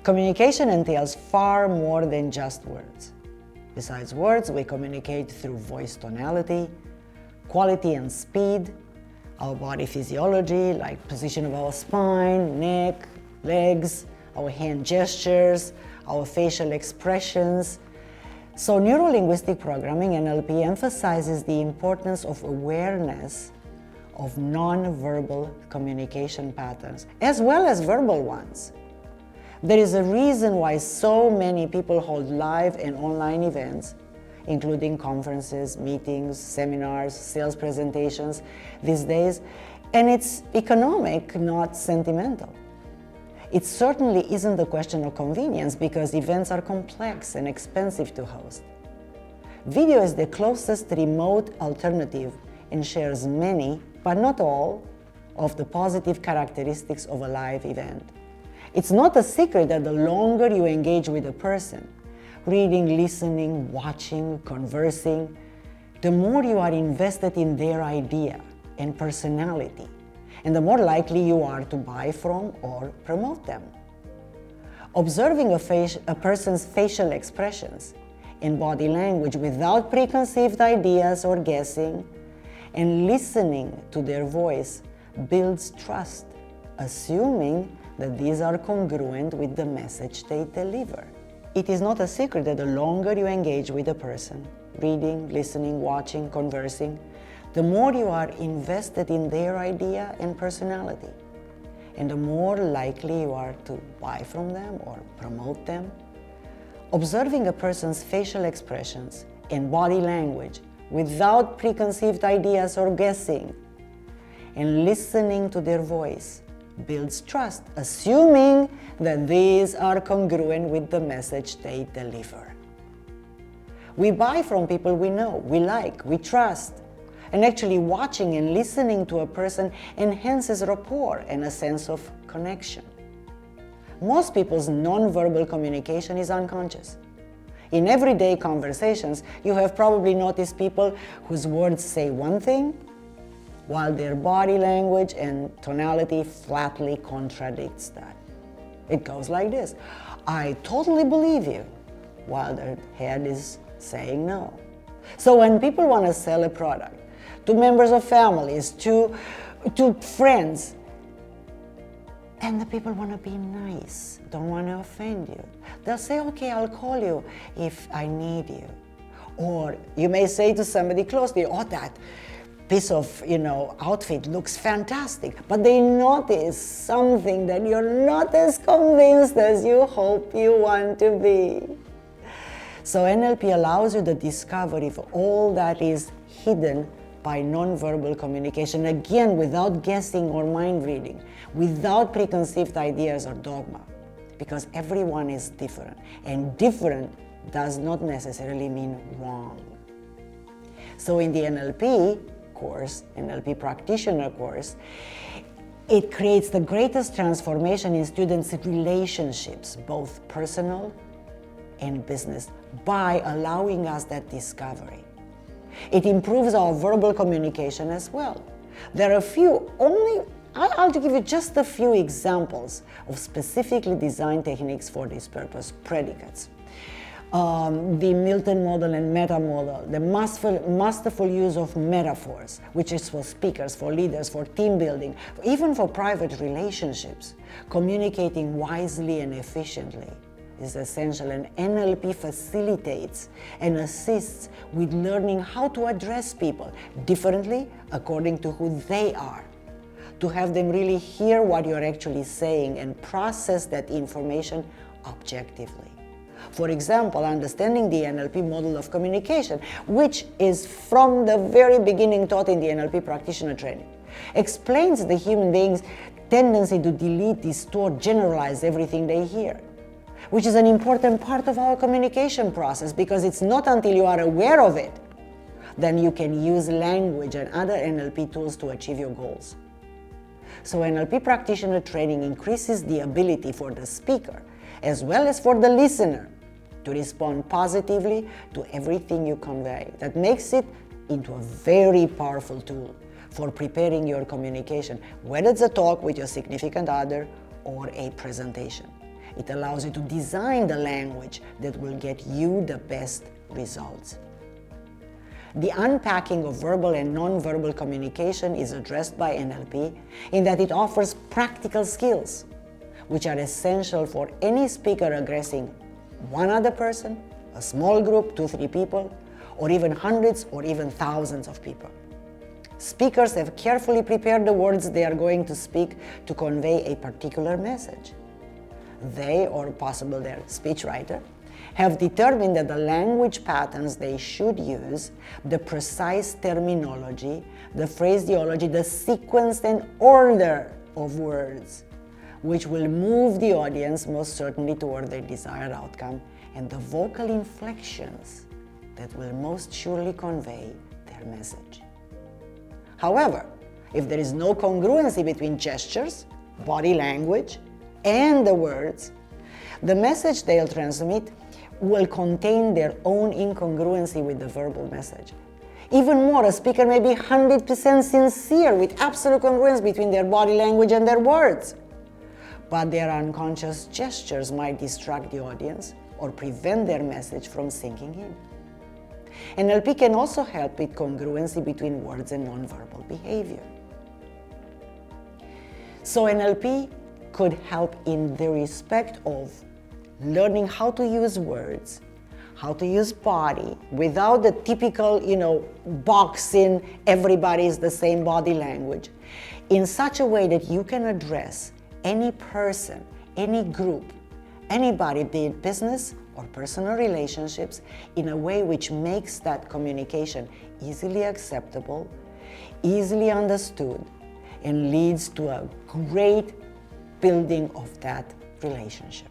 Communication entails far more than just words. Besides words, we communicate through voice tonality, quality and speed, our body physiology, like position of our spine, neck, legs, our hand gestures, our facial expressions. So neuro-linguistic programming, NLP, emphasizes the importance of awareness of non-verbal communication patterns, as well as verbal ones. There is a reason why so many people hold live and online events, including conferences, meetings, seminars, sales presentations these days, and it's economic, not sentimental. It certainly isn't a question of convenience because events are complex and expensive to host. Video is the closest remote alternative and shares many, but not all, of the positive characteristics of a live event. It's not a secret that the longer you engage with a person, reading, listening, watching, conversing, the more you are invested in their idea and personality, and the more likely you are to buy from or promote them. Observing a person's facial expressions and body language without preconceived ideas or guessing, and listening to their voice builds trust, assuming that these are congruent with the message they deliver. It is not a secret that the longer you engage with a person, reading, listening, watching, conversing, the more you are invested in their idea and personality, and the more likely you are to buy from them or promote them. Observing a person's facial expressions and body language without preconceived ideas or guessing, and listening to their voice builds trust, assuming that these are congruent with the message they deliver. We buy from people we know, we like, we trust, and actually watching and listening to a person enhances rapport and a sense of connection. Most people's nonverbal communication is unconscious. In everyday conversations, you have probably noticed people whose words say one thing, while their body language and tonality flatly contradicts that. It goes like this: I totally believe you, while their head is saying no. So when people want to sell a product to members of families, to friends, and the people want to be nice, don't want to offend you, they'll say, okay, I'll call you if I need you. Or you may say to somebody close to you, oh, that piece of, outfit looks fantastic, but they notice something that you're not as convinced as you hope you want to be. So NLP allows you the discovery of all that is hidden by nonverbal communication, again, without guessing or mind reading, without preconceived ideas or dogma, because everyone is different, and different does not necessarily mean wrong. So in the NLP course, NLP practitioner course, it creates the greatest transformation in students' relationships, both personal and business, by allowing us that discovery. It improves our verbal communication as well. There are I'll give you just a few examples of specifically designed techniques for this purpose, predicates. The Milton model and meta model, the masterful use of metaphors, which is for speakers, for leaders, for team building, even for private relationships. Communicating wisely and efficiently is essential, and NLP facilitates and assists with learning how to address people differently according to who they are, to have them really hear what you're actually saying and process that information objectively. For example, understanding the NLP model of communication, which is from the very beginning taught in the NLP practitioner training, explains the human being's tendency to delete, distort, generalize everything they hear, which is an important part of our communication process, because it's not until you are aware of it then you can use language and other NLP tools to achieve your goals. So NLP practitioner training increases the ability for the speaker as well as for the listener to respond positively to everything you convey. That makes it into a very powerful tool for preparing your communication, whether it's a talk with your significant other or a presentation. It allows you to design the language that will get you the best results. The unpacking of verbal and non-verbal communication is addressed by NLP in that it offers practical skills, which are essential for any speaker addressing one other person, a small group, 2-3 people, or even hundreds or even thousands of people. Speakers have carefully prepared the words they are going to speak to convey a particular message. They, or possibly their speechwriter, have determined that the language patterns they should use, the precise terminology, the phraseology, the sequence and order of words, which will move the audience most certainly toward their desired outcome, and the vocal inflections that will most surely convey their message. However, if there is no congruency between gestures, body language, and the words, the message they'll transmit will contain their own incongruency with the verbal message. Even more, a speaker may be 100% sincere with absolute congruence between their body language and their words, but their unconscious gestures might distract the audience or prevent their message from sinking in. NLP can also help with congruency between words and nonverbal behavior. So NLP could help in the respect of learning how to use words, how to use body without the typical, box in everybody is the same body language, in such a way that you can address any person, any group, anybody, be it business or personal relationships, in a way which makes that communication easily acceptable, easily understood, and leads to a great building of that relationship.